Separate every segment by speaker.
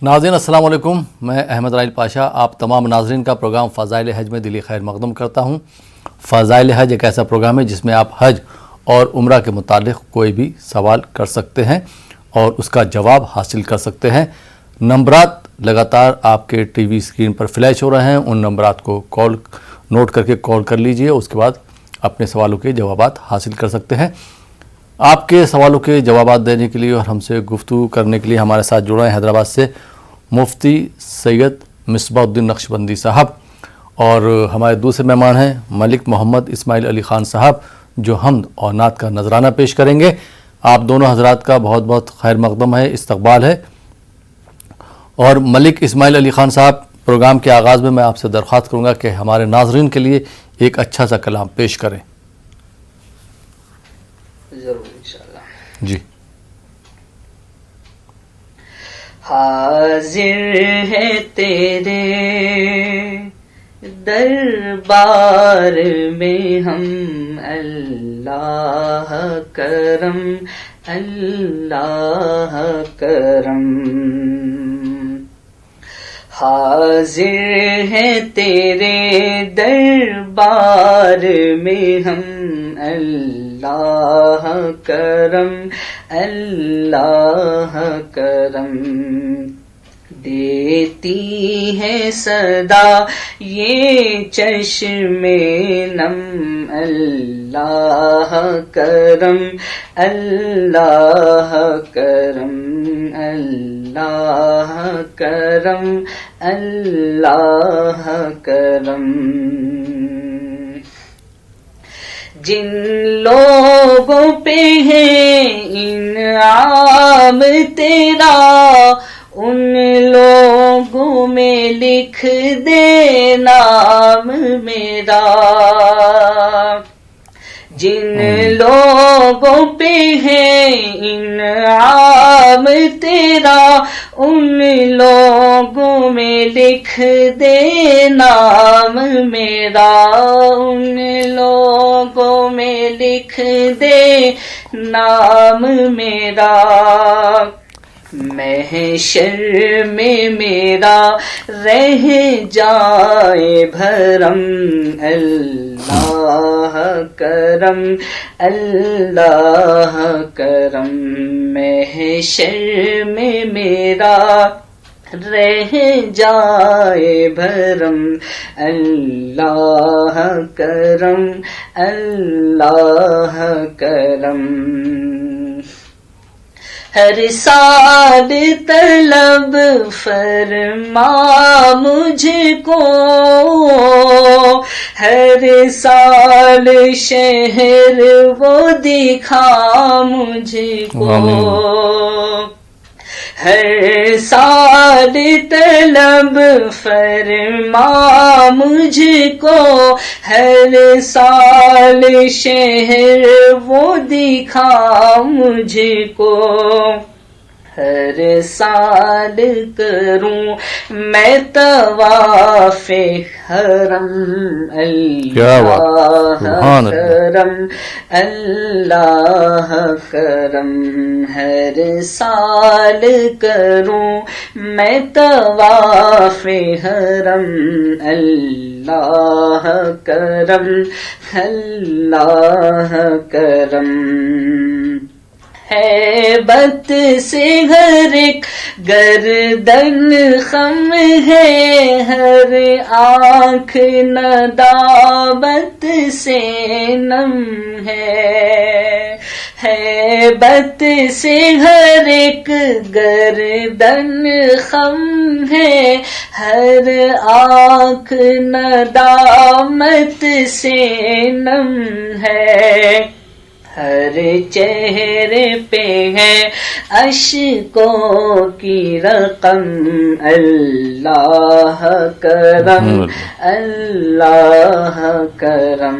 Speaker 1: ناظرین السلام علیکم، میں احمد رائل پاشا آپ تمام ناظرین کا پروگرام فضائل حج میں دلی خیر مقدم کرتا ہوں۔ فضائل حج ایک ایسا پروگرام ہے جس میں آپ حج اور عمرہ کے متعلق کوئی بھی سوال کر سکتے ہیں اور اس کا جواب حاصل کر سکتے ہیں۔ نمبرات لگاتار آپ کے ٹی وی اسکرین پر فلیش ہو رہے ہیں، ان نمبرات کو نوٹ کر کے کال کر لیجئے، اس کے بعد اپنے سوالوں کے جوابات حاصل کر سکتے ہیں۔ آپ کے سوالوں کے جوابات دینے کے لیے اور ہم سے گفتگو کرنے کے لیے ہمارے ساتھ جڑے ہیں حیدرآباد سے مفتی سید مصباح الدین نقشبندی صاحب، اور ہمارے دوسرے مہمان ہیں ملک محمد اسماعیل علی خان صاحب جو حمد اور نعت کا نذرانہ پیش کریں گے۔ آپ دونوں حضرات کا بہت بہت خیر مقدم ہے، استقبال ہے۔ اور ملک اسماعیل علی خان صاحب، پروگرام کے آغاز میں آپ سے درخواست کروں گا کہ ہمارے ناظرین کے لیے ایک اچھا سا کلام پیش کریں۔
Speaker 2: ضرور انشاءاللہ
Speaker 1: جی۔
Speaker 2: حاضر ہے تیرے دربار میں ہم، اللہ کرم اللہ کرم۔ حاضر ہے تیرے دربار میں ہم، اللہ کرم اللہ کرم۔ دیتی ہے صدا یہ چشم نم، اللہ کرم اللہ کرم اللہ کرم اللہ کرم۔ جن لوگوں پہ ہے انعام تیرا، ان لوگوں میں لکھ دے نام میرا۔ جن لوگوں پہ ہے انعام تیرا، ان لوگوں میں لکھ دے نام میرا۔ ان لوگوں میں لکھ دے نام میرا۔ محشر میں میرا رہ جائے بھرم، اللہ کرم اللہ کرم۔ محشر میں میرا رہ جائے بھرم، اللہ کرم اللہ کرم۔ ہر سال طلب فرما مجھ کو، ہر سال شہر وہ دکھا مجھ کو۔ ہر سال طلب فرما مجھ کو، ہر سال شہر وہ دکھا مجھ کو۔ ہر سال کروں میں طواف حرم، اللہ کرم اللہ کرم۔ ہر سال کروں میں طواف حرم، اللہ کرم اللہ کرم۔ ہیبت سے ہر ایک گردن خم ہے، ہر آنکھ ندامت سے نم ہے۔ ہیبت سے ہر ایک گردن خم ہے، ہر آنکھ ندامت سے نم ہے۔ ہر چہرے پہ ہے اشکوں کی رقم، اللہ کرم اللہ کرم۔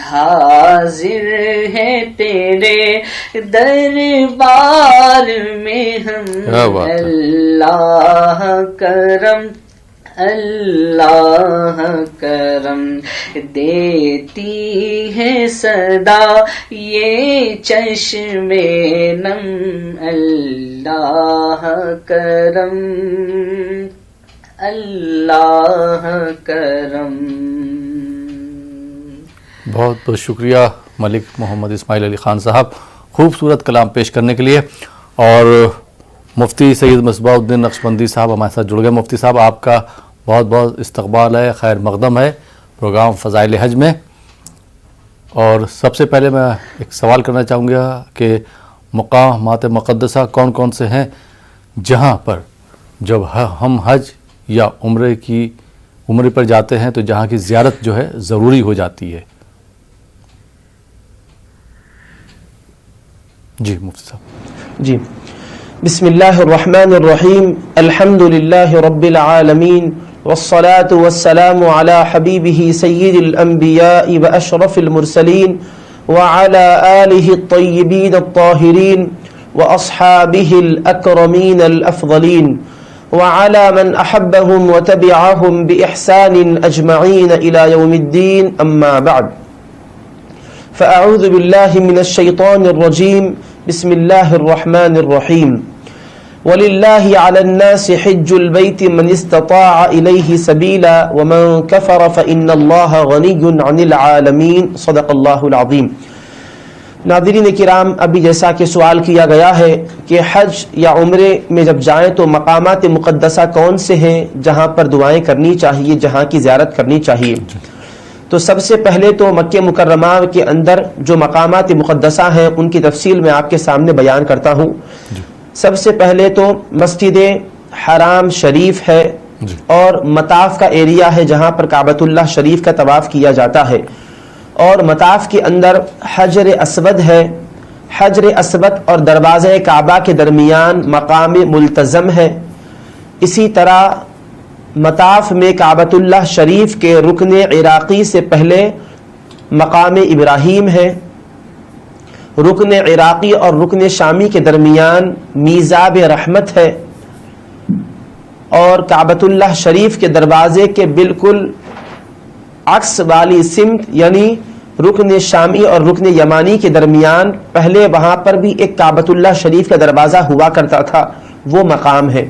Speaker 2: حاضر ہے تیرے دربار میں ہم، اللہ کرم اللہ کرم دیتی ہے صدا یہ چشم نم اللہ اللہ کرم اللہ کرم.
Speaker 1: بہت بہت شکریہ ملک محمد اسماعیل علی خان صاحب خوبصورت کلام پیش کرنے کے لیے. اور مفتی سید مصباح الدین نقشبندی صاحب ہمارے ساتھ جڑ گئے. مفتی صاحب آپ کا بہت بہت استقبال ہے, خیر مقدم ہے پروگرام فضائل حج میں. اور سب سے پہلے میں ایک سوال کرنا چاہوں گا کہ مقامات مقدسہ کون کون سے ہیں جہاں پر جب ہم حج یا عمرے پر جاتے ہیں تو جہاں کی زیارت جو ہے ضروری ہو جاتی ہے؟ جی مفتی صاحب.
Speaker 3: جی بسم اللہ الرحمن الرحیم الحمد للہ رب العالمین والصلاة والسلام على حبیبہ سید الانبیاء واشرف المرسلین وعلى آلہ الطیبین الطاہرین واصحابہ الاکرمین الافضلین وعلى من احبهم وتبعهم بإحسان اجمعین الى یوم الدین. اما بعد فاعوذ باللہ من الشیطان الرجیم. بسم اللہ الرحمن الرحیم. وَلِلَّهِ عَلَى النَّاسِ حِجُّ الْبَيْتِ مَنِ اسْتَطَاعَ إِلَيْهِ سَبِيلًا وَمَنْ كَفَرَ فَإِنَّ اللَّهَ غَنِيٌّ عَنِ الْعَالَمِينَ. صدق اللہ العظیم. ناظرین کرام, ابھی جیسا کہ سوال کیا گیا ہے کہ حج یا عمرے میں جب جائیں تو مقامات مقدسہ کون سے ہیں جہاں پر دعائیں کرنی چاہیے, جہاں کی زیارت کرنی چاہیے. تو سب سے پہلے تو مکہ مکرمہ کے اندر جو مقامات مقدسہ ہیں ان کی تفصیل میں آپ کے سامنے بیان کرتا ہوں. سب سے پہلے تو مسجد حرام شریف ہے اور مطاف کا ایریا ہے جہاں پر کعبۃ اللہ شریف کا طواف کیا جاتا ہے, اور مطاف کے اندر حجر اسود ہے. حجر اسود اور دروازہ کعبہ کے درمیان مقام ملتزم ہے. اسی طرح مطاف میں کعبۃ اللہ شریف کے رکن عراقی سے پہلے مقام ابراہیم ہے. رکن عراقی اور رکن شامی کے درمیان میزاب رحمت ہے, اور کعبۃ اللہ شریف کے دروازے کے بالکل عکس والی سمت یعنی رکن شامی اور رکن یمانی کے درمیان پہلے وہاں پر بھی ایک کعبۃ اللہ شریف کا دروازہ ہوا کرتا تھا, وہ مقام ہے.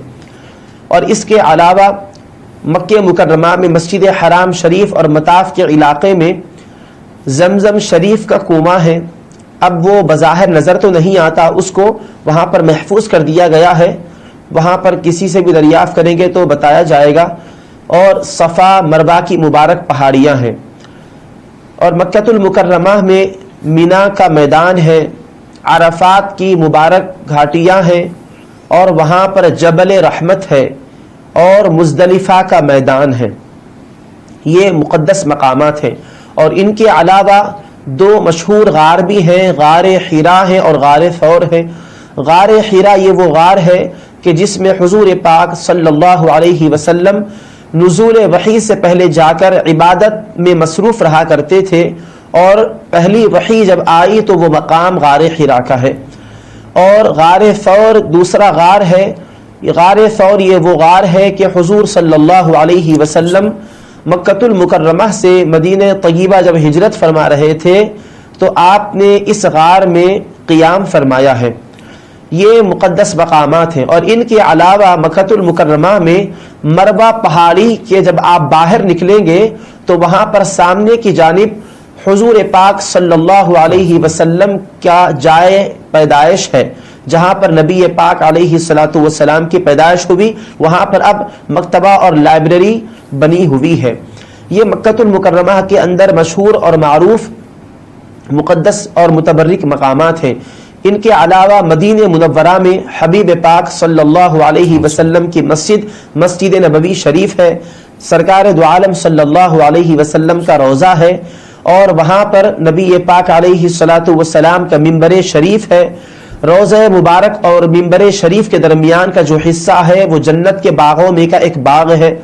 Speaker 3: اور اس کے علاوہ مکہ مکرمہ میں مسجد حرام شریف اور مطاف کے علاقے میں زمزم شریف کا کنواں ہے. اب وہ بظاہر نظر تو نہیں آتا, اس کو وہاں پر محفوظ کر دیا گیا ہے, وہاں پر کسی سے بھی دریافت کریں گے تو بتایا جائے گا. اور صفا مروہ کی مبارک پہاڑیاں ہیں. اور مکۃ المکرمہ میں مینا کا میدان ہے, عرفات کی مبارک گھاٹیاں ہیں, اور وہاں پر جبل رحمت ہے, اور مزدلفہ کا میدان ہے. یہ مقدس مقامات ہیں. اور ان کے علاوہ دو مشہور غار بھی ہیں, غار حرا ہے اور غار ثور ہے. غار حرا یہ وہ غار ہے کہ جس میں حضور پاک صلی اللہ علیہ وسلم نزول وحی سے پہلے جا کر عبادت میں مصروف رہا کرتے تھے, اور پہلی وحی جب آئی تو وہ مقام غار حرا کا ہے. اور غار ثور دوسرا غار ہے. غار ثور یہ وہ غار ہے کہ حضور صلی اللہ علیہ وسلم مکۃ المکرمہ سے مدینہ طیبہ جب ہجرت فرما رہے تھے تو آپ نے اس غار میں قیام فرمایا ہے. یہ مقدس مقامات ہیں. اور ان کے علاوہ مکۃ المکرمہ میں مروہ پہاڑی کے جب آپ باہر نکلیں گے تو وہاں پر سامنے کی جانب حضور پاک صلی اللہ علیہ وسلم کا جائے پیدائش ہے, جہاں پر نبی پاک علیہ الصلوۃ والسلام کی پیدائش ہوئی. وہاں پر اب مکتبہ اور لائبریری بنی ہوئی ہے. یہ مکۃ المکرمہ کے اندر مشہور اور معروف مقدس اور متبرک مقامات ہیں. ان کے علاوہ مدینہ منورہ میں حبیب پاک صلی اللہ علیہ وسلم کی مسجد نبوی شریف ہے. سرکار دو عالم صلی اللہ علیہ وسلم کا روضہ ہے, اور وہاں پر نبی پاک علیہ الصلوۃ والسلام کا ممبر شریف ہے. روضہ مبارک اور ممبر شریف کے درمیان کا جو حصہ ہے وہ جنت کے باغوں میں کا ایک باغ ہے.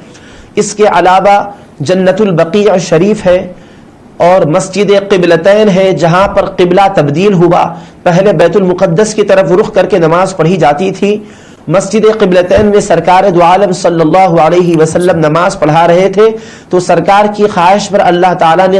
Speaker 3: اس کے علاوہ جنت البقیع شریف ہے, اور مسجد قبلتین ہے جہاں پر قبلہ تبدیل ہوا. پہلے بیت المقدس کی طرف رخ کر کے نماز پڑھی جاتی تھی. مسجد قبلتین میں سرکار دو عالم صلی اللہ علیہ وسلم نماز پڑھا رہے تھے, تو سرکار کی خواہش پر اللہ تعالیٰ نے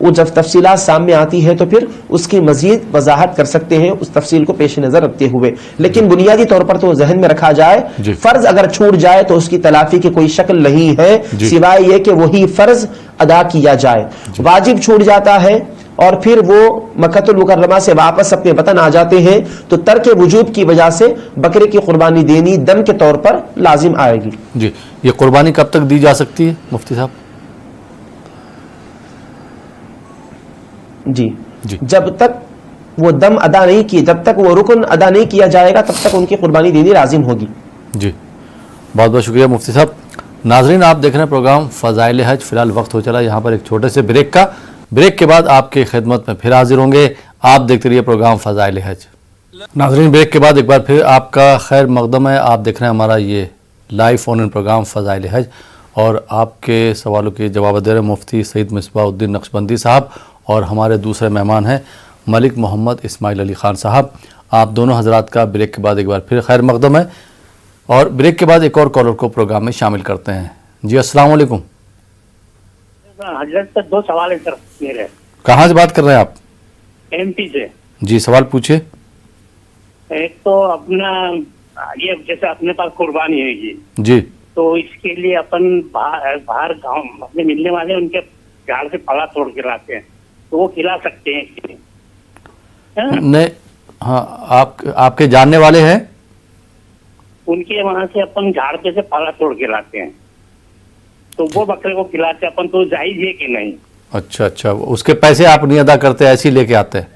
Speaker 3: وہ جب تفصیلات سامنے آتی ہے تو پھر اس کی مزید وضاحت کر سکتے ہیں اس تفصیل کو پیش نظر رکھتے ہوئے. لیکن بنیادی طور پر تو ذہن میں رکھا جائے
Speaker 1: جی.
Speaker 3: فرض اگر چھوٹ جائے تو اس کی تلافی کی کوئی شکل نہیں ہے
Speaker 1: جی.
Speaker 3: سوائے یہ کہ وہی فرض ادا کیا جائے. واجب چھوٹ جاتا ہے اور پھر وہ مکہ المکرمہ سے واپس اپنے وطن آ جاتے ہیں تو ترک وجوب کی وجہ سے بکرے کی قربانی دینی دم کے طور پر لازم آئے گی.
Speaker 1: جی. یہ قربانی کب تک دی جا سکتی ہے مفتی صاحب؟
Speaker 3: جی
Speaker 1: جی.
Speaker 3: جب تک وہ دم ادا نہیں کی، جب تک وہ رکن ادا نہیں کیا جائے گا تب تک ان کی قربانی دینی لازم ہوگی.
Speaker 1: جی بہت بہت شکریہ مفتی صاحب. ناظرین آپ دیکھ رہے ہیں پروگرام فضائل حج. فی الحال وقت ہو چلا یہاں پر ایک چھوٹے سے بریک کا. بریک کے بعد آپ کی خدمت میں پھر حاضر ہوں گے. آپ دیکھتے رہیے پروگرام فضائل حج. ناظرین بریک کے بعد ایک بار پھر آپ کا خیر مقدم ہے. آپ دیکھ رہے ہیں ہمارا یہ لائیو فون ان پروگرام فضائل حج اور آپ کے سوالوں کے جواب دے رہے مفتی سید مصباح الدین نقشبندی صاحب اور ہمارے دوسرے مہمان ہیں ملک محمد اسماعیل علی خان صاحب. آپ دونوں حضرات کا بریک کے بعد ایک بار پھر خیر مقدم ہے اور بریک کے بعد ایک اور کالر کو پروگرام میں شامل کرتے ہیں. جی السلام علیکم.
Speaker 4: حضرت سے 2 سوال ہے سر میرے.
Speaker 1: کہاں سے بات کر رہے ہیں آپ؟
Speaker 4: ایم پی سے.
Speaker 1: جی سوال پوچھے.
Speaker 4: ایک تو اپنا یہ جیسے اپنے پاس قربانی ہے گی
Speaker 1: جی
Speaker 4: تو اس کے لیے اپن باہر گاؤں اپنے ملنے والے ان کے جھاڑ سے پھلا توڑ کے لاتے ہیں تو وہ کھلا سکتے ہیں؟
Speaker 1: نہیں ہاں آپ کے جاننے والے ہیں
Speaker 4: ان کے وہاں سے اپن جھاڑ پہ سے پھلا توڑ کے لاتے ہیں تو وہ بکرے کو کھلاتے اپن تو جائز ہے کہ نہیں؟
Speaker 1: اچھا اس کے پیسے آپ نہیں ادا کرتے ایسے ہی لے کے آتے ہیں؟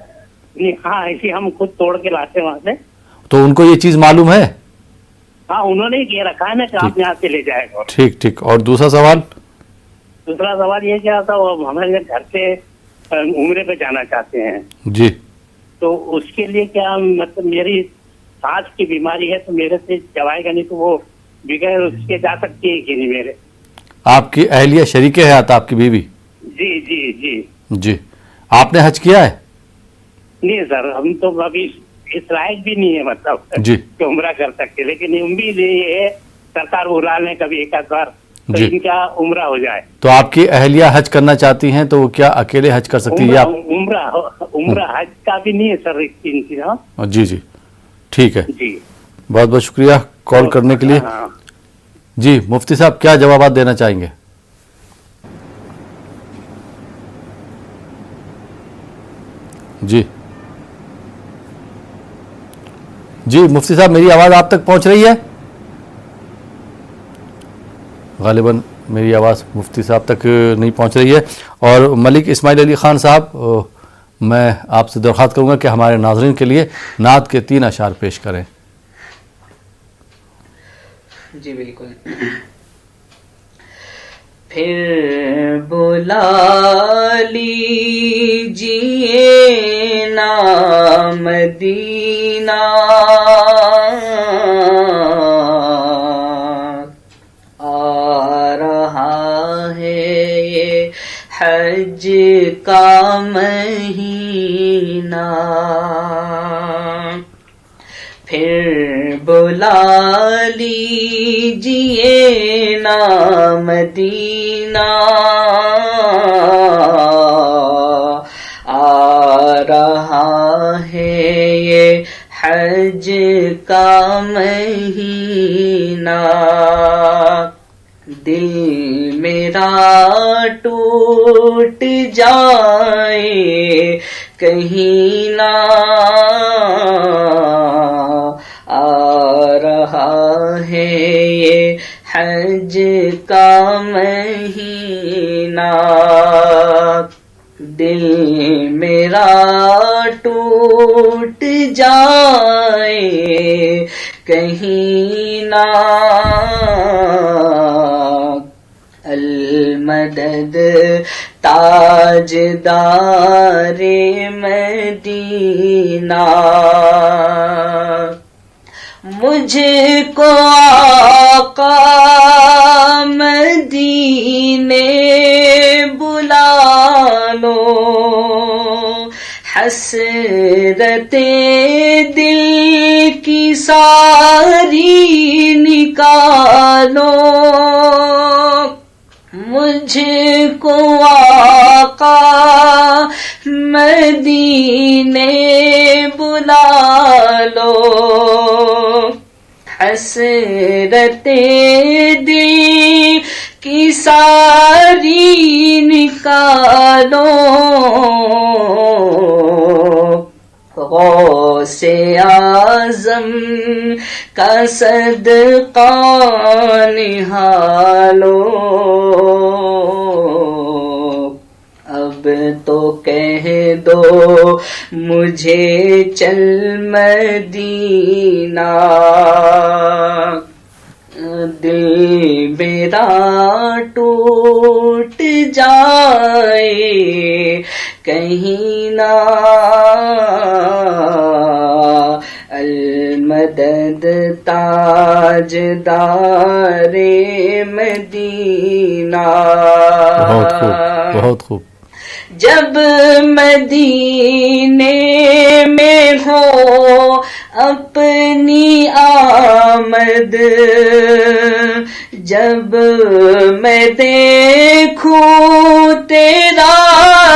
Speaker 4: نہیں ہاں ایسے ہم خود توڑ کے لاتے ہیں وہاں سے.
Speaker 1: تو ان کو یہ چیز معلوم ہے؟
Speaker 4: ہاں انہوں نے کہہ رکھا ہے نا کہ آپ یہاں سے لے جائے گا.
Speaker 1: ٹھیک. اور دوسرا سوال
Speaker 4: یہ کیا تھا وہ ہمارے گھر سے عمرے پہ جانا چاہتے ہیں
Speaker 1: جی
Speaker 4: تو اس کے لیے کیا مطلب میری سانس کی بیماری ہے تو میرے سے جوائے گا نہیں تو وہ بغیر اس کے جا سکتی ہے کہ نہیں میرے؟
Speaker 1: آپ کی اہلیہ شریک حیات آپ کی بیوی؟ جی آپ نے حج کیا ہے؟
Speaker 4: نہیں سر ہم تو ابھی اس لائق بھی نہیں ہے مطلب
Speaker 1: جی
Speaker 4: کہ عمرہ کر سکتے لیکن امید یہ ہے سرکار بلا لیں کبھی ایک آدھ بار تو
Speaker 1: جی
Speaker 4: ان کا عمرہ ہو جائے.
Speaker 1: تو آپ کی اہلیہ حج کرنا چاہتی ہیں تو وہ کیا اکیلے حج کر سکتی ہے؟
Speaker 4: عمرہ حج کا بھی نہیں ہے سر انتظام.
Speaker 1: جی ٹھیک ہے.
Speaker 4: جی
Speaker 1: بہت بہت شکریہ کال کرنے کے لیے.
Speaker 4: ہاں.
Speaker 1: جی مفتی صاحب کیا جوابات دینا چاہیں گے؟ جی مفتی صاحب میری آواز آپ تک پہنچ رہی ہے؟ غالباً میری آواز مفتی صاحب تک نہیں پہنچ رہی ہے. اور ملک اسماعیل علی خان صاحب میں آپ سے درخواست کروں گا کہ ہمارے ناظرین کے لیے نعت کے 3 اشعار پیش کریں.
Speaker 2: جی بالکل. پھر بلا لیجیے نا مدینہ آ رہا ہے یہ حج کا مہینہ. پھر بلا لیجیے نا مدینہ آ رہا ہے یہ حج کا مہینہ. دل میرا ٹوٹ جائے کہیں نہ آ رہا ہے یہ حج کا مہینہ. دل میرا ٹوٹ جائے کہیں نہ المدد تاجدار مدینہ. مجھ کو آقا مدینے بلا لو حسرت دل کی ساری نکالو. مجھ کو آقا مدینے بلا لو، حسرت دل کی ساری نکالو، غوث اعظم کا صدقہ نہالو، اب تو کہہ دو مجھے چل مدینہ، دل میرا ٹوٹ جائے کہیں نہ، المدد تاجدار مدینہ۔
Speaker 1: بہت خوب، بہت خوب۔
Speaker 2: جب مدینے میں ہو اپنی آمد، جب میں دیکھوں تیرا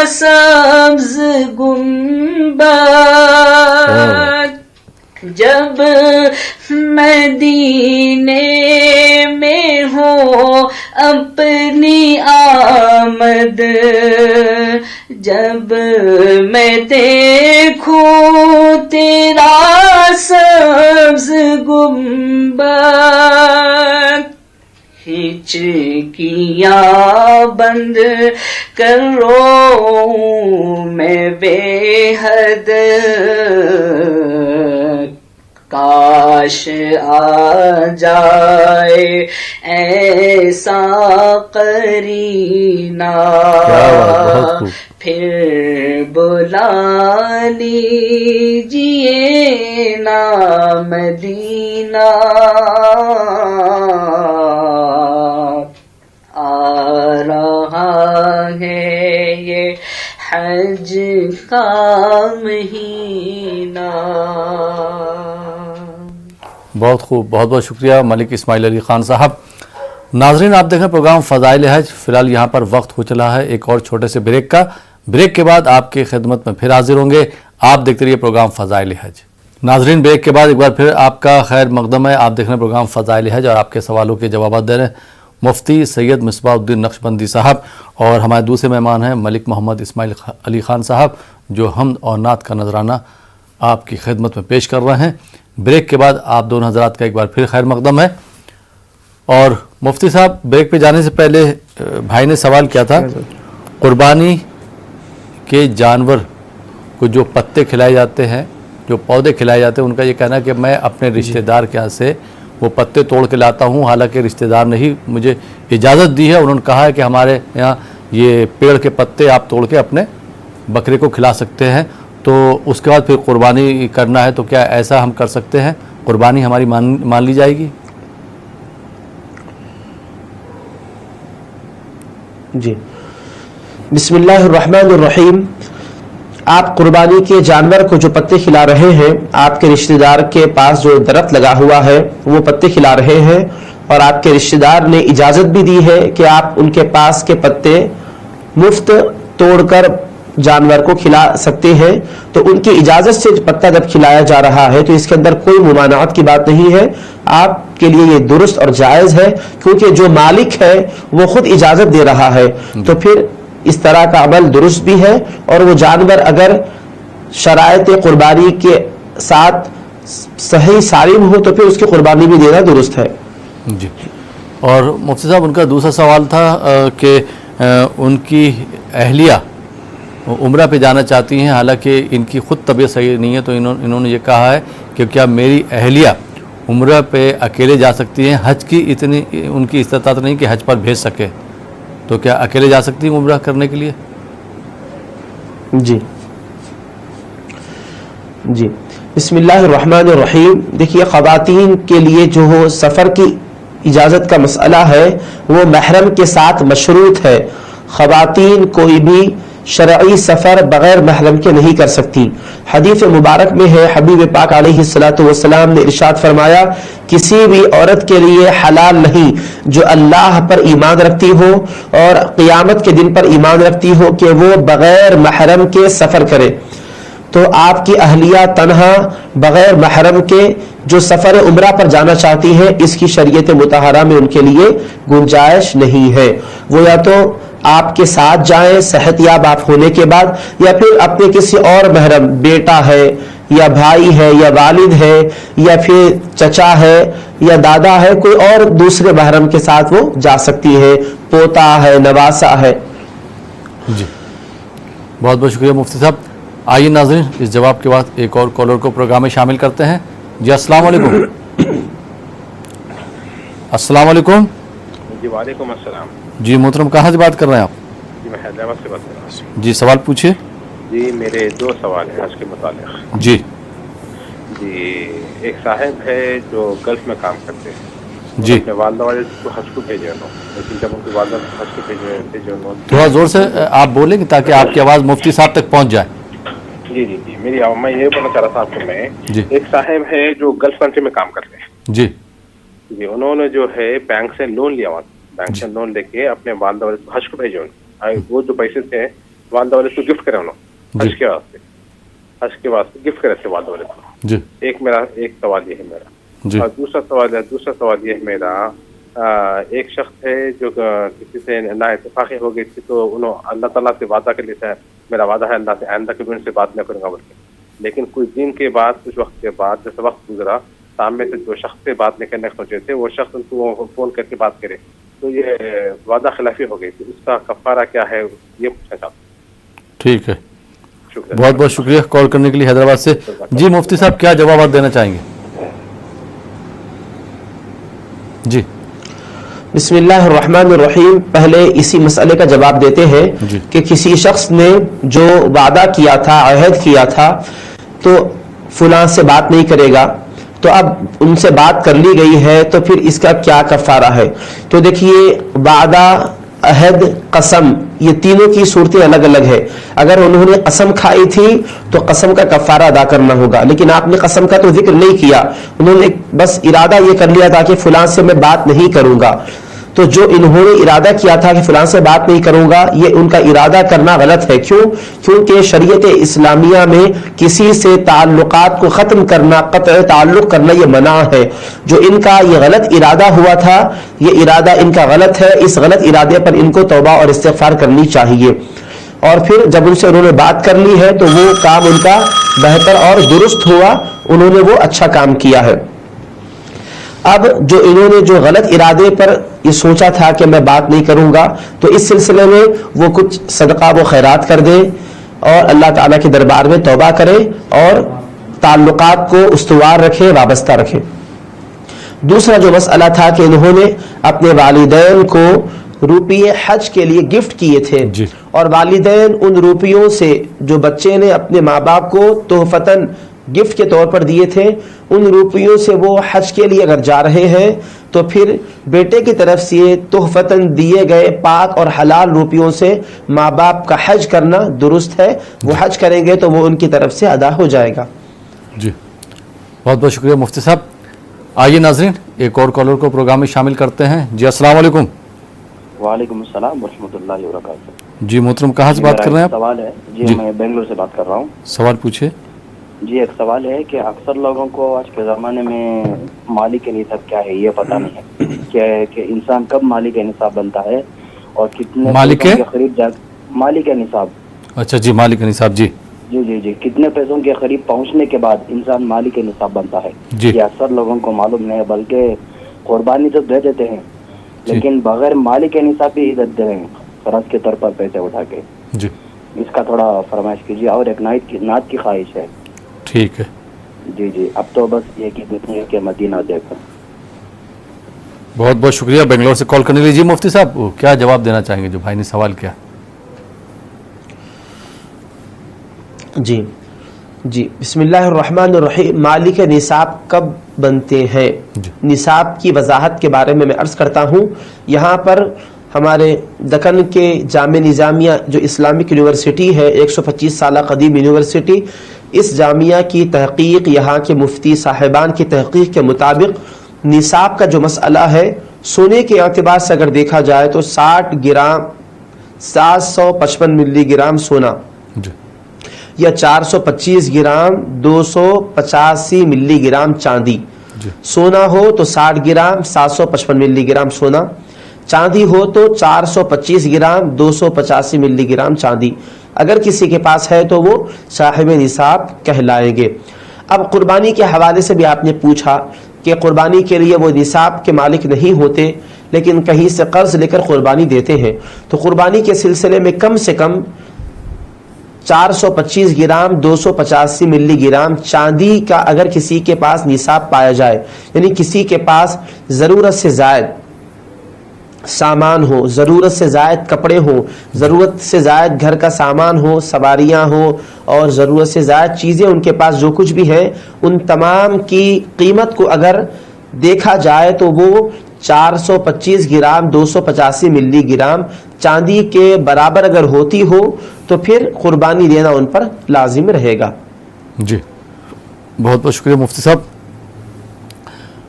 Speaker 2: سبز گنبد، جب مدینے میں ہو اپنی آمد، جب میں دیکھوں تیرا سبز گنبد، ہچکیاں بند کرو میں بے حد، کاش آ جائے ایسا قرینہ، پھر بلا لیجیے نا مدینہ، آ رہا ہے یہ حج کا مہینہ۔
Speaker 1: بہت خوب، بہت بہت شکریہ ملک اسماعیل علی خان صاحب۔ ناظرین، آپ دیکھ رہے ہیں پروگرام فضائل حج۔ فی الحال یہاں پر وقت ہو چلا ہے ایک اور چھوٹے سے بریک کا۔ بریک کے بعد آپ کی خدمت میں پھر حاضر ہوں گے۔ آپ دیکھتے رہیے پروگرام فضائل حج۔ ناظرین، بریک کے بعد ایک بار پھر آپ کا خیر مقدم ہے۔ آپ دیکھ رہے ہیں پروگرام فضائل حج اور آپ کے سوالوں کے جوابات دے رہے ہیں مفتی سید مصباح الدین نقشبندی صاحب، اور ہمارے دوسرے مہمان ہیں ملک محمد اسماعیل علی خان صاحب، جو حمد اور نعت کا نذرانہ آپ کی خدمت میں پیش کر رہے ہیں۔ بریک کے بعد آپ دونوں حضرات کا ایک بار پھر خیر مقدم ہے۔ اور مفتی صاحب، بریک پہ جانے سے پہلے بھائی نے سوال کیا تھا، قربانی کے جانور کو جو پتے کھلائے جاتے ہیں، جو پودے کھلائے جاتے ہیں، ان کا یہ کہنا ہے کہ میں اپنے رشتہ دار کے ہاں سے وہ پتے توڑ کے لاتا ہوں، حالانکہ رشتہ دار نے ہی مجھے اجازت دی ہے، انہوں نے کہا ہے کہ ہمارے یہاں یہ پیڑ کے پتے آپ توڑ کے اپنے بکرے کو کھلا سکتے ہیں، تو اس کے بعد پھر قربانی کرنا ہے، تو کیا ایسا ہم کر سکتے ہیں؟ قربانی ہماری مان لی جائے گی؟
Speaker 3: جی، بسم اللہ الرحمن الرحیم۔ آپ قربانی کے جانور کو جو پتے کھلا رہے ہیں، آپ کے رشتہ دار کے پاس جو درخت لگا ہوا ہے وہ پتے کھلا رہے ہیں، اور آپ کے رشتہ دار نے اجازت بھی دی ہے کہ آپ ان کے پاس کے پتے مفت توڑ کر جانور کو کھلا سکتے ہیں، تو ان کی اجازت سے پتا جب کھلایا جا رہا ہے تو اس کے اندر کوئی ممانعت کی بات نہیں ہے، آپ کے لیے یہ درست اور جائز ہے، کیونکہ جو مالک ہے وہ خود اجازت دے رہا ہے، تو پھر اس طرح کا عمل درست بھی ہے، اور وہ جانور اگر شرائط قربانی کے ساتھ صحیح سالم ہو تو پھر اس کی قربانی بھی دینا درست ہے۔
Speaker 1: جی، اور مفتی صاحب، ان کا دوسرا سوال تھا کہ ان کی اہلیہ عمرہ پہ جانا چاہتی ہیں، حالانکہ ان کی خود طبیعت صحیح نہیں ہے، تو انہوں نے یہ کہا ہے کہ کیا میری اہلیہ عمرہ پہ اکیلے جا سکتی ہیں؟ حج کی اتنی ان کی استطاعت نہیں کہ حج پر بھیج سکے، تو کیا اکیلے جا سکتی ہیں عمرہ کرنے کے لیے؟
Speaker 3: جی، بسم اللہ الرحمن الرحیم۔ دیکھیے، خواتین کے لیے جو سفر کی اجازت کا مسئلہ ہے وہ محرم کے ساتھ مشروط ہے۔ خواتین کوئی بھی شرعی سفر بغیر محرم کے نہیں کر سکتی. حدیث مبارک میں ہے حبیب پاک علیہ الصلوۃ والسلام نے ارشاد فرمایا کسی بھی عورت کے لیے حلال نہیں جو اللہ پر ایمان رکھتی ہو اور قیامت کے دن پر ایمان رکھتی ہو کہ وہ بغیر محرم کے سفر کرے. تو آپ کی اہلیہ تنہا بغیر محرم کے جو سفر عمرہ پر جانا چاہتی ہیں اس کی شریعت مطہرہ میں ان کے لیے گنجائش نہیں ہے. وہ یا تو آپ کے ساتھ جائیں صحت یاب آپ ہونے کے بعد, یا پھر اپنے کسی اور محرم, بیٹا ہے یا بھائی ہے یا والد ہے یا پھر چچا ہے یا دادا ہے, کوئی اور دوسرے محرم کے ساتھ وہ جا سکتی ہے, پوتا ہے, نواسا ہے.
Speaker 1: جی بہت بہت شکریہ مفتی صاحب. آئیے ناظرین اس جواب کے بعد ایک اور کالر کو پروگرام میں شامل کرتے ہیں. جی السلام علیکم. السلام علیکم.
Speaker 5: جی وعلیکم السلام.
Speaker 1: جی محترم کہاں سے بات کر رہے ہیں آپ؟
Speaker 5: جی میں حیدرآباد سے بات کر رہا ہوں.
Speaker 1: جی سوال پوچھیے.
Speaker 5: جی میرے دو سوال ہیں حج کے متعلق.
Speaker 1: جی
Speaker 5: جی ایک صاحب ہے جو گلف میں کام کرتے ہیں.
Speaker 1: جی
Speaker 5: اپنے والدہ والد کو حج کو بھیجے انہوں, لیکن جب ان کی والدہ کو حج کو بھیجے انہوں.
Speaker 1: تھوڑا زور سے آپ بولیں گے تاکہ آپ کی آواز مفتی صاحب تک پہنچ جائے.
Speaker 5: جی جی جی میں یہ بولنا چاہ رہا تھا آپ کو میں.
Speaker 1: جی
Speaker 5: ایک صاحب ہے جو گلف کنٹری میں کام کرتے ہیں.
Speaker 1: جی
Speaker 5: جی انہوں نے جو ہے بینک سے لون لیا ہوا, بینک سے لون لے کے اپنے والدہ والد کو حج کو بھیجے انہوں. وہ جو پیسے تھے والدہ والد کو گفٹ کرے انہوں حج کے واسطے, حج کے واسطے گفٹ کرے تھے والدہ والد کو.
Speaker 1: جی
Speaker 5: ایک سوال یہ ہے میرا.
Speaker 1: جی
Speaker 5: اور دوسرا سوال یہ ہے میرا, ایک شخص ہے جو کسی سے نا اتفاقی ہو گئی تھی تو انہوں اللہ تعالیٰ سے وعدہ کر لیتا ہے, میرا وعدہ ہے اللہ سے آئندہ کبھی ان سے بات نہ کروں گا بلکہ. لیکن کچھ دن کے بعد کچھ وقت کے بعد جیسے وقت گزرا سامنے سے جو شخص سے بات نہیں کرنے سوچے تھے وہ شخص ان کو فون کر کے بات کرے تو یہ وعدہ خلافی ہو گئی تھی, اس کا کفارہ کیا ہے یہ پوچھنا چاہتا ہوں.
Speaker 1: ٹھیک ہے,
Speaker 5: شکریہ.
Speaker 1: بہت بہت شکریہ کال کرنے کے لیے حیدرآباد سے. جی مفتی صاحب کیا جوابات دینا چاہیں گے؟ جی
Speaker 3: بسم اللہ الرحمن الرحیم. پہلے اسی مسئلے کا جواب دیتے ہیں
Speaker 1: جی.
Speaker 3: کہ کسی شخص نے جو وعدہ کیا تھا, عہد کیا تھا تو فلاں سے بات نہیں کرے گا, تو اب ان سے بات کر لی گئی ہے تو پھر اس کا کیا کفارہ ہے؟ تو دیکھیے وعدہ, عہد, قسم یہ تینوں کی صورتیں الگ الگ ہے. اگر انہوں نے قسم کھائی تھی تو قسم کا کفارہ ادا کرنا ہوگا, لیکن آپ نے قسم کا تو ذکر نہیں کیا, انہوں نے بس ارادہ یہ کر لیا تھا کہ فلاں سے میں بات نہیں کروں گا. تو جو انہوں نے ارادہ کیا تھا کہ فلاں سے بات نہیں کروں گا, یہ ان کا ارادہ کرنا غلط ہے. کیونکہ شریعت اسلامیہ میں کسی سے تعلقات کو ختم کرنا, قطع تعلق کرنا یہ منع ہے. جو ان کا یہ غلط ارادہ ہوا تھا یہ ارادہ ان کا غلط ہے. اس غلط ارادے پر ان کو توبہ اور استغفار کرنی چاہیے. اور پھر جب ان سے انہوں نے بات کر لی ہے تو وہ کام ان کا بہتر اور درست ہوا, انہوں نے وہ اچھا کام کیا ہے. اب جو انہوں نے جو غلط ارادے پر یہ سوچا تھا کہ میں بات نہیں کروں گا, تو اس سلسلے میں وہ کچھ صدقہ و خیرات کر دے اور اللہ تعالیٰ کے دربار میں توبہ کرے اور تعلقات کو استوار رکھے, وابستہ رکھے. دوسرا جو مسئلہ تھا کہ انہوں نے اپنے والدین کو روپیے حج کے لیے گفٹ کیے تھے,
Speaker 1: جی. اور
Speaker 3: والدین ان روپیوں سے جو بچے نے اپنے ماں باپ کو تحفتاً گفٹ کے طور پر دیے تھے, ان روپیوں سے وہ حج کے لیے اگر جا رہے ہیں تو پھر بیٹے کی طرف سے تحفتاً دیے گئے پاک اور حلال روپیوں سے ماں باپ کا حج کرنا درست ہے. وہ حج کریں گے تو وہ ان کی طرف سے ادا ہو جائے گا.
Speaker 1: جی بہت بہت شکریہ مفتی صاحب. آئیے ناظرین ایک اور کالر کو پروگرام میں شامل کرتے ہیں. جی السلام علیکم.
Speaker 6: وعلیکم السلام ورحمۃ اللہ وبرکاتہ.
Speaker 1: جی محترم کہاں سے بات کر رہے ہیں آپ؟
Speaker 6: سوال ہے جی, میں بنگلور سے بات کر رہا ہوں.
Speaker 1: سوال پوچھیے.
Speaker 6: جی ایک سوال ہے کہ اکثر لوگوں کو آج کے زمانے میں مالی کا نصاب کیا ہے یہ پتہ نہیں ہے کہ انسان کب مالی کا نصاب بنتا ہے اور کتنے
Speaker 1: مالی کے
Speaker 6: قریب مالی کا نصاب.
Speaker 1: اچھا جی مالی کا نصاب. جی
Speaker 6: جی جی جی کتنے پیسوں کے قریب پہنچنے کے بعد انسان مالی کے نصاب بنتا ہے.
Speaker 1: جی
Speaker 6: یہ اکثر لوگوں کو معلوم نہیں ہے, بلکہ قربانی تو دے دیتے ہیں لیکن بغیر مالی کے نصاب بھی عزت دے رہے ہیں فرض کے طور پر پیسے اٹھا کے.
Speaker 1: جی
Speaker 6: اس کا تھوڑا فرمائش کیجیے. اور ایک نعت کی خواہش ہے.
Speaker 1: ٹھیک ہے.
Speaker 6: جی جی اب تو بس یہ کہ مدینہ دیکھ.
Speaker 1: بہت بہت شکریہ بنگلور سے کال کرنے کے لیے. جی مفتی صاحب کیا جواب دینا چاہیں گے جو بھائی نے سوال کیا؟
Speaker 3: جی جی بسم اللہ الرحمن الرحیم. مالی کے نصاب کب بنتے ہیں؟
Speaker 1: جی.
Speaker 3: نصاب کی وضاحت کے بارے میں عرض کرتا ہوں. یہاں پر ہمارے دکن کے جامعہ نظامیہ جو اسلامک یونیورسٹی ہے 125 سالہ قدیم یونیورسٹی، اس جامعہ کی تحقیق، یہاں کے مفتی صاحبان کی تحقیق کے مطابق نصاب کا جو مسئلہ ہے سونے کے اعتبار سے اگر دیکھا جائے تو 60 گرام 755 ملی گرام سونا
Speaker 1: جی
Speaker 3: یا 425 گرام 285 ملی گرام چاندی.
Speaker 1: جی
Speaker 3: سونا ہو تو 60 گرام 755 ملی گرام سونا، چاندی ہو تو 425 گرام 285 ملی گرام چاندی. اگر کسی کے پاس ہے تو وہ صاحب نصاب کہلائیں گے. اب قربانی کے حوالے سے بھی آپ نے پوچھا کہ قربانی کے لیے وہ نصاب کے مالک نہیں ہوتے لیکن کہیں سے قرض لے کر قربانی دیتے ہیں، تو قربانی کے سلسلے میں کم سے کم 425 گرام 285 ملی گرام چاندی کا اگر کسی کے پاس نصاب پایا جائے، یعنی کسی کے پاس ضرورت سے زائد سامان ہو، ضرورت سے زائد کپڑے ہوں، ضرورت سے زائد گھر کا سامان ہو، سواریاں ہوں اور ضرورت سے زائد چیزیں ان کے پاس جو کچھ بھی ہیں، ان تمام کی قیمت کو اگر دیکھا جائے تو وہ 425 گرام 285 ملی گرام چاندی کے برابر اگر ہوتی ہو تو پھر قربانی دینا ان پر لازم رہے گا.
Speaker 1: جی بہت بہت شکریہ مفتی صاحب.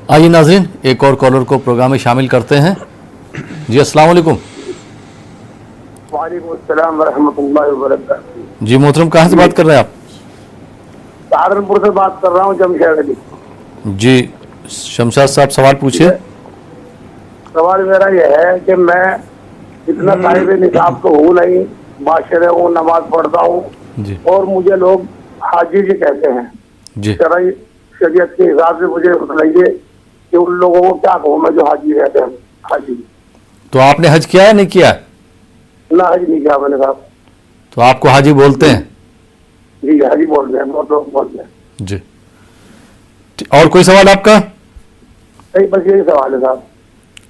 Speaker 1: آئیے ناظرین ایک اور کالر کو پروگرام میں شامل کرتے ہیں. جی السلام علیکم.
Speaker 7: وعلیکم السلام ورحمۃ اللہ وبرکاتہ.
Speaker 1: جی محترم کہاں سے بات کر رہے ہیں آپ؟
Speaker 7: سہارنپور سے بات کر رہا ہوں، جمشید علی.
Speaker 1: جی شمشاد صاحب سوال پوچھیے.
Speaker 7: سوال میرا یہ ہے کہ میں اتنا صاحب نصاب تو ہوں نہیں، معاشرے ہوں، نماز پڑھتا ہوں
Speaker 1: جی
Speaker 7: اور مجھے لوگ حاجی جی کہتے ہیں.
Speaker 1: جی
Speaker 7: شرعی شریعت کے حساب سے مجھے بتائیے کہ ان لوگوں کو کیا کہوں میں جو حاجی کہتے ہیں. حاجی
Speaker 1: تو آپ نے حج کیا ہے نہیں کیا؟
Speaker 7: نہ حج نہیں کیا میں نے صاحب.
Speaker 1: تو آپ کو حاجی بولتے ہیں؟
Speaker 7: جی حاجی بول رہے ہیں، بہت لوگ بولتے ہیں.
Speaker 1: جی اور کوئی سوال آپ کا؟
Speaker 7: نہیں بس یہی سوال ہے صاحب.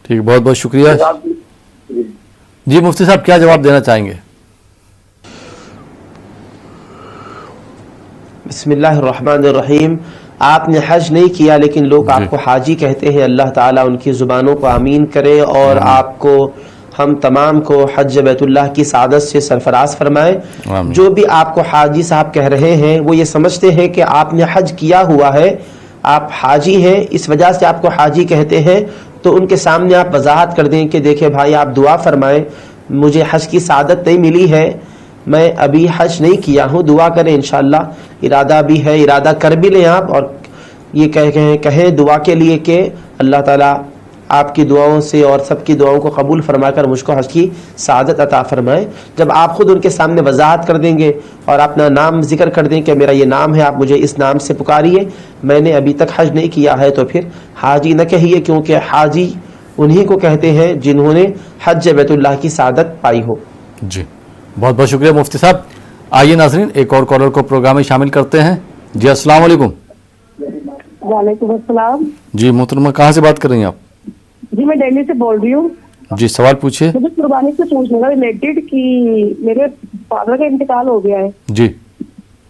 Speaker 1: ٹھیک بہت بہت شکریہ.
Speaker 7: جی
Speaker 1: جی مفتی صاحب کیا جواب دینا چاہیں گے؟
Speaker 3: بسم اللہ الرحمن الرحیم. آپ نے حج نہیں کیا لیکن لوگ آپ کو حاجی کہتے ہیں. اللہ تعالیٰ ان کی زبانوں کو آمین کرے اور آپ کو ہم تمام کو حج بیت اللہ کی سعادت سے سرفراز فرمائے. جو بھی آپ کو حاجی صاحب کہہ رہے ہیں وہ یہ سمجھتے ہیں کہ آپ نے حج کیا ہوا ہے، آپ حاجی ہیں، اس وجہ سے آپ کو حاجی کہتے ہیں. تو ان کے سامنے آپ وضاحت کر دیں کہ دیکھیں بھائی آپ دعا فرمائیں، مجھے حج کی سعادت نہیں ملی ہے، میں ابھی حج نہیں کیا ہوں، دعا کریں انشاءاللہ. ارادہ بھی ہے، ارادہ کر بھی لیں آپ اور یہ کہیں دعا کے لیے کہ اللہ تعالیٰ آپ کی دعاؤں سے اور سب کی دعاؤں کو قبول فرما کر مجھ کو حج کی سعادت عطا فرمائے. جب آپ خود ان کے سامنے وضاحت کر دیں گے اور اپنا نام ذکر کر دیں کہ میرا یہ نام ہے، آپ مجھے اس نام سے پکاریے، میں نے ابھی تک حج نہیں کیا ہے، تو پھر حاجی نہ کہیے، کیونکہ حاجی انہی کو کہتے ہیں جنہوں نے حج بیت اللہ کی سعادت پائی ہو.
Speaker 1: جی بہت بہت شکریہ مفتی صاحب. آئیے ناظرین ایک اور کالر کو پروگرام میں شامل کرتے ہیں. جی السلام علیکم.
Speaker 8: وعلیکم السلام.
Speaker 1: جی محترمہ کہاں سے بات کر رہی ہیں آپ؟
Speaker 8: جی میں دہلی سے بول رہی ہوں.
Speaker 1: جی سوال پوچھیے.
Speaker 8: مجھے قربانی سے پوچھنے کا ریلیٹڈ کہ میرے فادر کا انتقال ہو گیا ہے.
Speaker 1: جی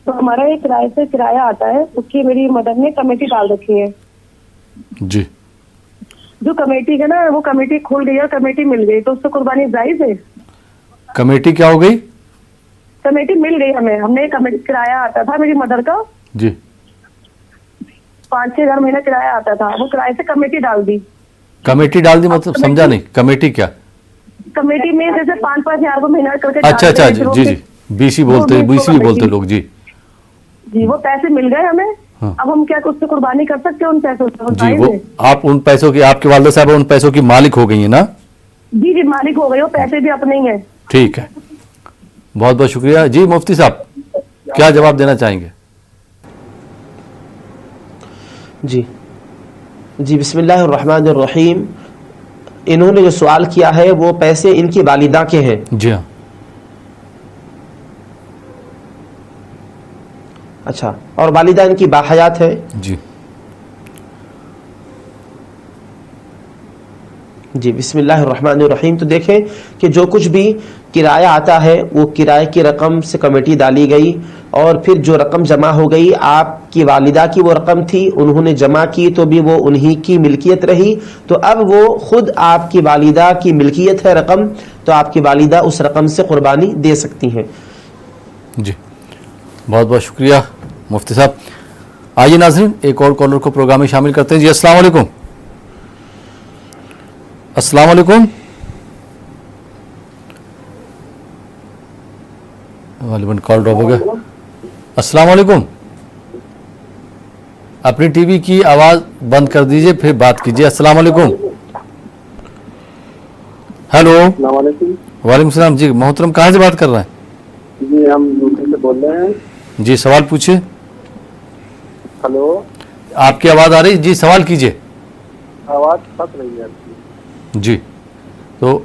Speaker 8: تو ہمارا ایک کرائے سے کرایہ آتا ہے، اس کی میری مدر نے کمیٹی ڈال رکھی ہے.
Speaker 1: جی
Speaker 8: جو کمیٹی ہے نا وہ کمیٹی کھل گئی اور کمیٹی مل گئی، تو اس سے قربانی جائز ہے؟
Speaker 1: کمیٹی کیا ہو گئی؟
Speaker 8: کمیٹی مل گئی ہمیں، ہم نے کمیٹی کرایہ آتا تھا میری مدر کا.
Speaker 1: جی
Speaker 8: 5-6 ہزار مہینہ کرایہ آتا تھا، وہ کرایے سے کمیٹی ڈال دی.
Speaker 1: کمیٹی ڈال دی مطلب سمجھا نہیں، کمیٹی کیا؟
Speaker 8: کمیٹی میں جیسے 5-5 ہزار کو مہینہ کر کے
Speaker 1: اچھا اچھا جی جی جی بی سی بولتے بھی لوگ. جی
Speaker 8: جی وہ پیسے مل گئے ہمیں. اب ہم کیا اس سے قربانی کر سکتے ہیں ان پیسوں سے؟
Speaker 1: جی وہ آپ ان پیسوں کی، آپ کے والدہ صاحب ان پیسوں کی مالک ہو گئی ہیں نا؟
Speaker 8: جی جی مالک ہو گئی، وہ پیسے بھی اپنے ہی ہیں.
Speaker 1: ٹھیک ہے بہت بہت شکریہ. جی مفتی صاحب کیا جواب دینا چاہیں گے؟
Speaker 3: جی بسم اللہ الرحمن الرحیم. انہوں نے جو سوال کیا ہے وہ پیسے ان کی والدہ کے ہیں.
Speaker 1: جی ہاں.
Speaker 3: اچھا، اور والدہ ان کی باحیات ہے؟
Speaker 1: جی
Speaker 3: جی بسم اللہ الرحمن الرحیم. تو دیکھیں کہ جو کچھ بھی کرایہ آتا ہے وہ کرائے کی رقم سے کمیٹی ڈالی گئی اور پھر جو رقم جمع ہو گئی آپ کی والدہ کی وہ رقم تھی, انہوں نے جمع کی تو بھی وہ انہی کی ملکیت رہی, تو اب وہ خود آپ کی والدہ کی ملکیت ہے رقم, تو آپ کی والدہ اس رقم سے قربانی دے سکتی ہیں.
Speaker 1: جی بہت بہت شکریہ مفتی صاحب. آئیے ناظرین ایک اور کالر کو پروگرام میں شامل کرتے ہیں. جی السلام علیکم. السلام علیکم. غالباً کال ڈراپ ہو گیا. السلام علیکم. اپنی ٹی وی کی آواز بند کر دیجئے پھر بات کیجئے. السلام علیکم. ہیلو.
Speaker 7: السلام علیکم.
Speaker 1: وعلیکم السلام. جی محترم کہاں سے بات کر رہے ہیں؟
Speaker 7: جی ہم یوپی سے بول رہے ہیں.
Speaker 1: جی سوال پوچھیے.
Speaker 7: ہلو,
Speaker 1: آپ کی آواز آ رہی ہے؟ جی سوال کیجئے.
Speaker 7: آواز پھنس رہی ہے آپ کی.
Speaker 1: جی تو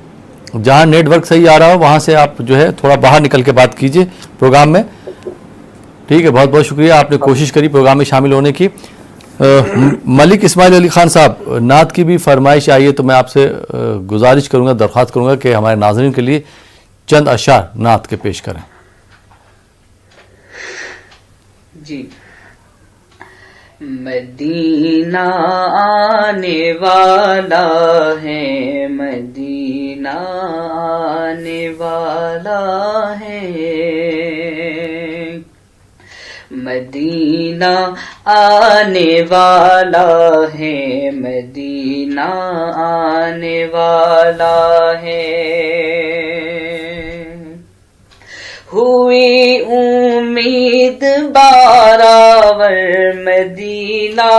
Speaker 1: جہاں نیٹ ورک صحیح آ رہا ہو وہاں سے آپ جو ہے تھوڑا باہر نکل کے بات کیجئے پروگرام میں. ٹھیک ہے, بہت بہت شکریہ, آپ نے کوشش کری پروگرام میں شامل ہونے کی. ملک اسماعیل علی خان صاحب, نعت کی بھی فرمائش آئی ہے تو میں آپ سے گزارش کروں گا, درخواست کروں گا کہ ہمارے ناظرین کے لیے چند اشعار نعت کے پیش کریں.
Speaker 2: جی. مدینہ آنے والا ہے, مدینہ آنے والا ہے, مدینہ آنے والا ہے, مدینہ آنے والا ہے. ہوئی امید بارآور مدینہ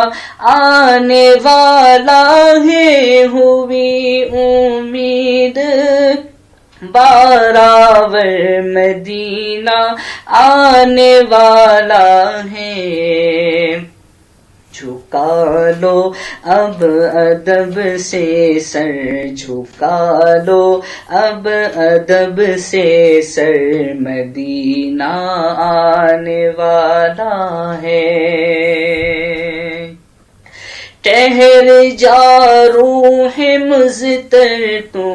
Speaker 2: آنے والا ہے, ہوئی امید بارآور مدینہ آنے والا ہے. جھکا لو اب ادب سے سر, جھکا لو اب ادب سے سر, مدینہ آنے والا ہے. ٹھہر جا روح مضطر تو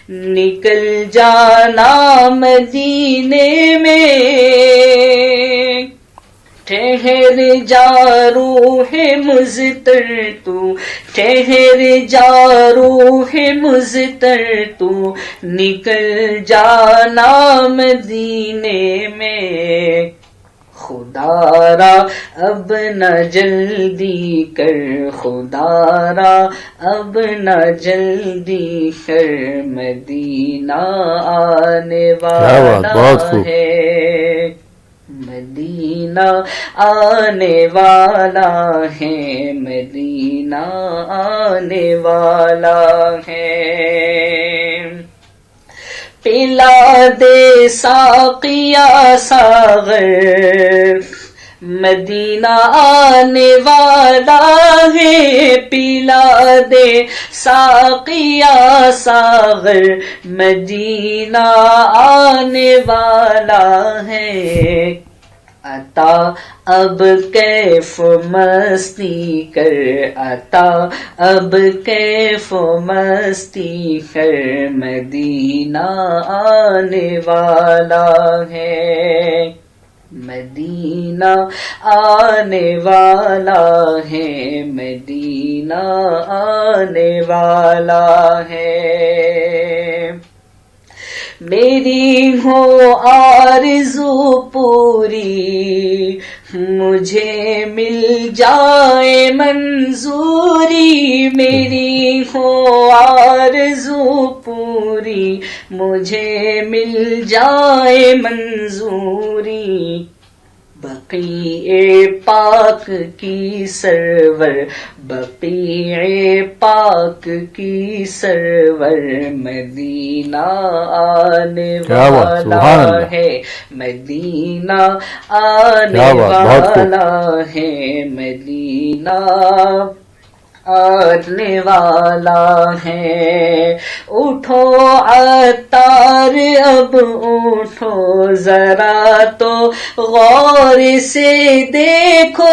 Speaker 2: نکل جانا مدینے میں, ٹھہر جا روح مضطر تو, ٹھہر جا روح مضطر تو نکل جانا مدینے میں. خدا را اب نہ جلدی کر, خدا را اب نہ جلدی کر, مدینہ آنے والا ہے, مدینہ آنے والا ہے, مدینہ آنے والا ہے. پلا دے ساقیا ساغر, مدینہ آنے والا ہے, پلا دے ساقیا ساغر, مدینہ آنے والا ہے. عطا اب کیف مستی کر, عطا اب کیف مستی کر, مدینہ آنے والا ہے, مدینہ آنے والا ہے, مدینہ آنے والا ہے. میری ہو آرزو پوری, مجھے مل جائے منظوری, میری ہو آرزو پوری, مجھے مل جائے منظوری. بقیع پاک کی سرور, بقیع پاک کی سرور, مدینہ آنے والا ہے, مدینہ آنے والا ہے, مدینہ آنے والا ہے. اٹھو عطار اب اٹھو ذرا تو غور سے دیکھو.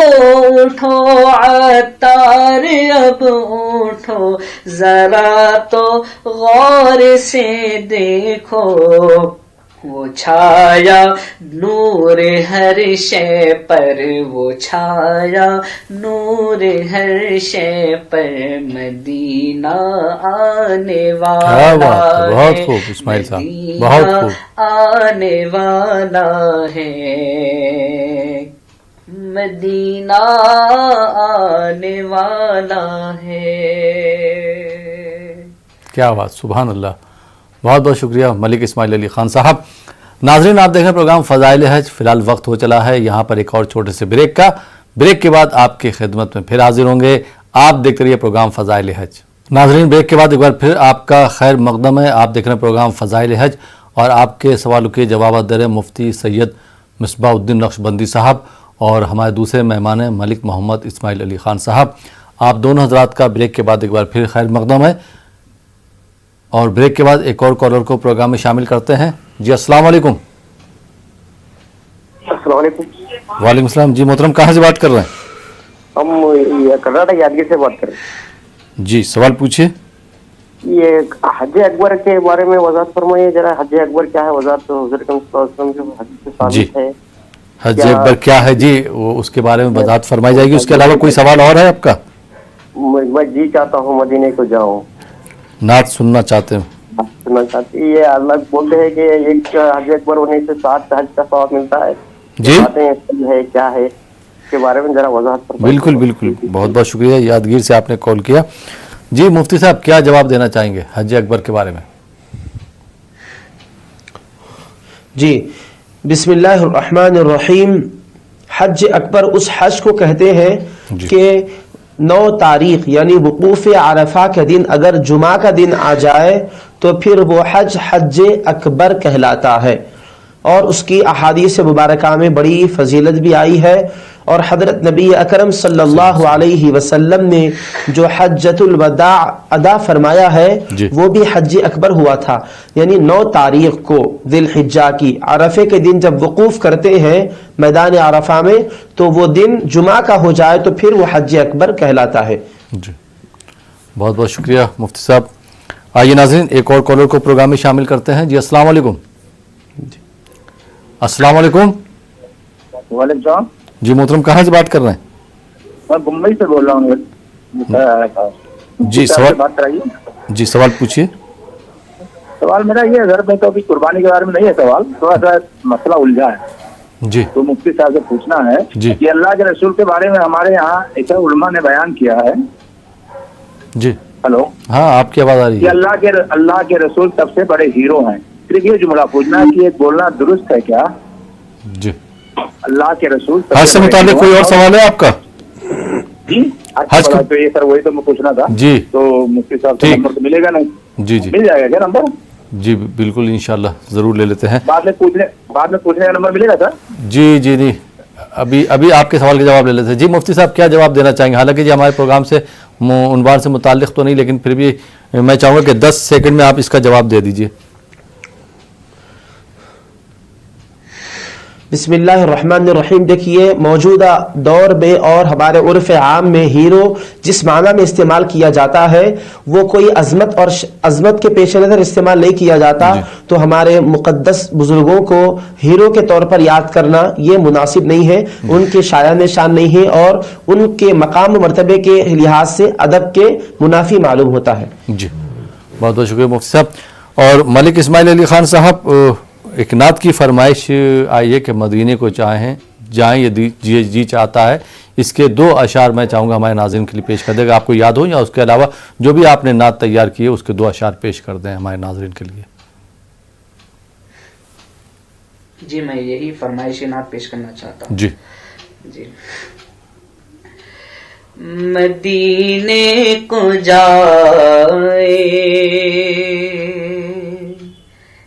Speaker 2: اٹھو عطار اب اٹھو ذرا تو غور سے دیکھو. وہ چھایا نور ہر شے پر, وہ چھایا نور ہر شے پر, مدینہ آنے والا ہے.
Speaker 1: بہت خوب اسماعیل صاحب, بہت خوب.
Speaker 2: آنے والا ہے, مدینہ آنے والا ہے.
Speaker 1: کیا بات, سبحان اللہ. بہت بہت شکریہ ملک اسماعیل علی خان صاحب. ناظرین, آپ دیکھ رہے ہیں پروگرام فضائل حج. فی الحال وقت ہو چلا ہے یہاں پر ایک اور چھوٹے سے بریک کا. بریک کے بعد آپ کی خدمت میں پھر حاضر ہوں گے. آپ دیکھتے رہیے پروگرام فضائل حج. ناظرین, بریک کے بعد ایک بار پھر آپ کا خیر مقدم ہے. آپ دیکھ رہے ہیں پروگرام فضائل حج اور آپ کے سوالوں کے جوابات دے رہے ہیں مفتی سید مصباح الدین نقشبندی صاحب اور ہمارے دوسرے مہمان ہیں ملک محمد اسماعیل علی خان صاحب. آپ دونوں حضرات کا بریک کے بعد ایک بار پھر خیر مقدم ہے. اور بریک کے بعد ایک اور کالر کو پروگرام میں شامل کرتے ہیں. جی السلام علیکم.
Speaker 9: السلام علیکم.
Speaker 1: وعلیکم السلام. جی محترم, کہاں سے بات کر رہے ہیں؟
Speaker 9: ہم کرناٹک یادگیر سے بات کر رہے ہیں.
Speaker 1: جی سوال پوچھیے.
Speaker 9: یہ حج اکبر کے بارے میں وضاحت فرمائیے ذرا. حج اکبر کیا ہے؟ وضاحت تو حضرت صلی اللہ علیہ وسلم کے حدیث سے ثابت ہے.
Speaker 1: حج اکبر کیا ہے؟ جی اس کے بارے میں وضاحت فرمائی جائے گی. اس کے علاوہ کوئی سوال اور ہے آپ کا؟
Speaker 9: میں جی چاہتا ہوں مدینے کو جاؤں,
Speaker 1: نعت سننا چاہتے ہیں.
Speaker 9: سننا چاہتی. یہ اللہ بولتے ہیں کہ ایک حج اکبر ہونے سے 7 حج کا ثواب ملتا ہے.
Speaker 1: جی
Speaker 9: باتیں ہے کیا ہے اس کے بارے میں ذرا وضاحت فرمائیے.
Speaker 1: بالکل بالکل, بہت بہت شکریہ. یادگیر سے آپ نے کال کیا. جی مفتی صاحب, کیا جواب دینا چاہیں گے حج اکبر کے بارے میں؟
Speaker 3: جی بسم اللہ الرحمن الرحیم. حج اکبر اس حج کو کہتے ہیں کہ 9 تاریخ یعنی وقوف عرفہ کے دن اگر جمعہ کا دن آ جائے تو پھر وہ حج حج اکبر کہلاتا ہے. اور اس کی احادیث مبارکہ میں بڑی فضیلت بھی آئی ہے. اور حضرت نبی اکرم صلی اللہ علیہ وسلم نے جو حجۃ الوداع ادا فرمایا ہے وہ بھی حج اکبر ہوا تھا. یعنی 9 تاریخ کو ذی الحجہ کی عرفے کے دن جب وقوف کرتے ہیں میدان عرفہ میں تو وہ دن جمعہ کا ہو جائے تو پھر وہ حج اکبر کہلاتا ہے.
Speaker 1: جی بہت بہت شکریہ مفتی صاحب. آئیے ناظرین, ایک اور کالر کو پروگرام میں شامل کرتے ہیں. جی السلام علیکم. السلام علیکم.
Speaker 10: وعلیکم السلام.
Speaker 1: جی محترم, کہاں سے بات کر رہے ہیں؟
Speaker 10: میں ممبئی سے بول رہا ہوں.
Speaker 1: جی سوال
Speaker 10: بات کرائیے.
Speaker 1: جی سوال پوچھیے.
Speaker 10: سوال میرا یہ ہے, گھر میں تو ابھی قربانی کے بارے میں نہیں ہے سوال, تھوڑا سا مسئلہ الجھا ہے
Speaker 1: جی
Speaker 10: تو مفتی صاحب سے پوچھنا ہے
Speaker 1: جی.
Speaker 10: کہ اللہ کے رسول کے بارے میں ہمارے یہاں ایسا علماء نے بیان کیا ہے.
Speaker 1: جی
Speaker 10: ہلو,
Speaker 1: ہاں آپ کی آواز آ رہی
Speaker 10: کہ
Speaker 1: ہے.
Speaker 10: اللہ کے رسول سب سے بڑے ہیرو ہیں. صرف یہ جملہ پوچھنا ہے کہ یہ بولنا درست ہے کیا؟
Speaker 1: جی
Speaker 10: اللہ کے رسول
Speaker 1: حج سے متعلق کوئی اور سوال ہے آپ کا؟
Speaker 10: جی حج تو یہ سر وہی تو میں پوچھنا تھا.
Speaker 1: جی
Speaker 10: تو مفتی صاحب سے نمبر تو ملے گا نہیں؟
Speaker 1: جی جی
Speaker 10: مل جائے گا کیا نمبر؟
Speaker 1: جی بالکل انشاءاللہ ضرور لے لیتے ہیں.
Speaker 10: بعد میں پوچھنے کا نمبر ملے گا سر؟
Speaker 1: جی جی نہیں, ابھی آپ کے سوال کا جواب لے لیتے ہیں. جی مفتی صاحب کیا جواب دینا چاہیں گے؟ حالانکہ جی ہمارے پروگرام سے عنوان سے متعلق تو نہیں, لیکن پھر بھی میں چاہوں گا کہ 10 سیکنڈ میں آپ اس کا جواب دے دیجیے.
Speaker 3: بسم اللہ الرحمن الرحیم. دیکھیے موجودہ دور میں اور ہمارے عرف عام میں ہیرو جس معنی میں استعمال کیا جاتا ہے وہ کوئی عظمت اور عظمت کے پیش نظر استعمال نہیں کیا جاتا. تو ہمارے مقدس بزرگوں کو ہیرو کے طور پر یاد کرنا یہ مناسب نہیں ہے, ان کے شایان شان نہیں ہے اور ان کے مقام و مرتبے کے لحاظ سے ادب کے منافی معلوم ہوتا ہے.
Speaker 1: جی بہت بہت شکریہ مفتی صاحب. اور ملک اسماعیل علی خان صاحب, ایک نعت کی فرمائش آئی ہے کہ مدینے کو جائیں یہ جی چاہتا ہے. اس کے 2 اشعار میں چاہوں گا ہمارے ناظرین کے لیے پیش کر دے گا. آپ کو یاد ہو یا اس کے علاوہ جو بھی آپ نے نعت تیار کی ہے اس کے 2 اشعار پیش کر دیں ہمارے ناظرین کے لیے.
Speaker 2: جی میں یہی فرمائشی نعت پیش کرنا چاہتا ہوں.
Speaker 1: جی
Speaker 2: جی. مدینے کو جائے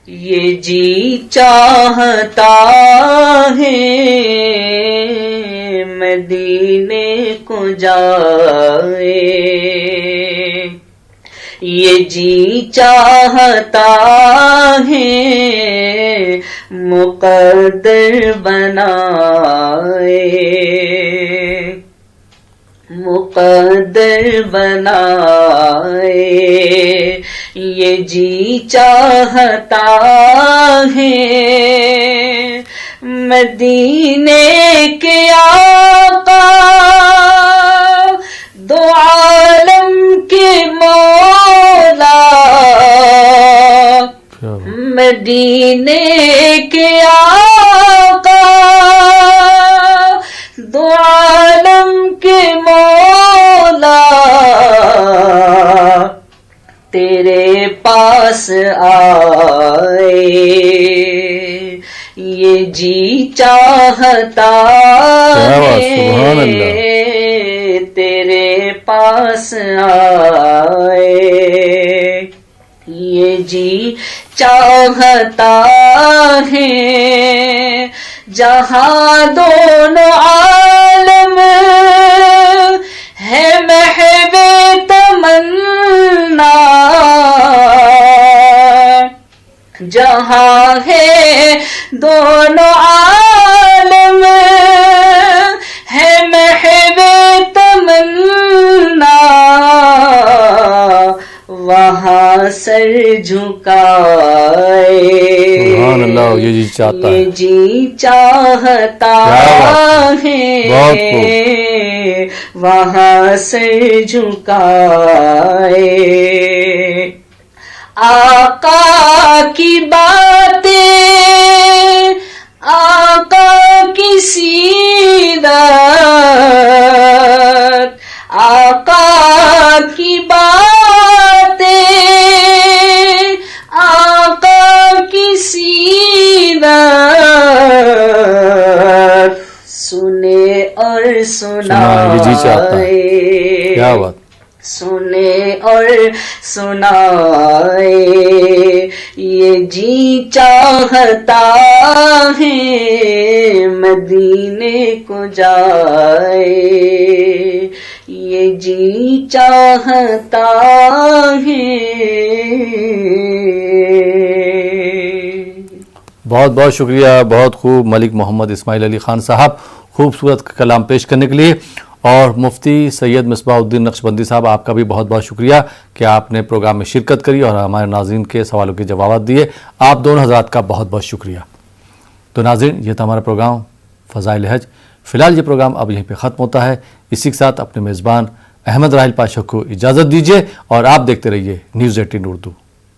Speaker 2: یہ جی چاہتا ہے,
Speaker 11: مدینے کو جائے، یہ جی چاہتا ہے مقدر بنائے، مقدر بنائے، یہ جی چاہتا ہے مدینے کے آقا دو عالم کے مولا، مدینے کے آقا دو عالم کے مولا، تیرے پاس آئے، یہ جی چاہتا ہے تیرے پاس آئے، یہ جی چاہتا ہے جہاں دونوں عالم ہے محو تمنا، جہاں ہے دونوں عالم ہے محو تمنا، وہاں سر جھکائے،
Speaker 1: سبحان اللہ، یہ جی چاہتا ہے،
Speaker 11: یہ جی چاہتا ہے وہاں سر جھکائے، آقا کی باتیں، آقا کی سیرت، آقا کی باتیں، آقا کی سیرت، سنے اور سنائے،
Speaker 1: کیا بات،
Speaker 11: سنے اور سنائے، یہ جی چاہتا ہے مدینے کو جائے، یہ جی چاہتا ہے۔
Speaker 1: بہت بہت شکریہ، بہت خوب ملک محمد اسماعیل علی خان صاحب، خوبصورت کلام پیش کرنے کے لیے، اور مفتی سید مصباح الدین نقشبندی صاحب آپ کا بھی بہت بہت شکریہ کہ آپ نے پروگرام میں شرکت کری اور ہمارے ناظرین کے سوالوں کے جوابات دیے، آپ دونوں حضرات کا بہت بہت شکریہ۔ تو ناظرین، یہ تھا ہمارا پروگرام فضائل حج، فی الحال یہ پروگرام اب یہیں پہ ختم ہوتا ہے، اسی کے ساتھ اپنے میزبان احمد راحیل پاشا کو اجازت دیجیے اور آپ دیکھتے رہیے نیوز 18 اردو۔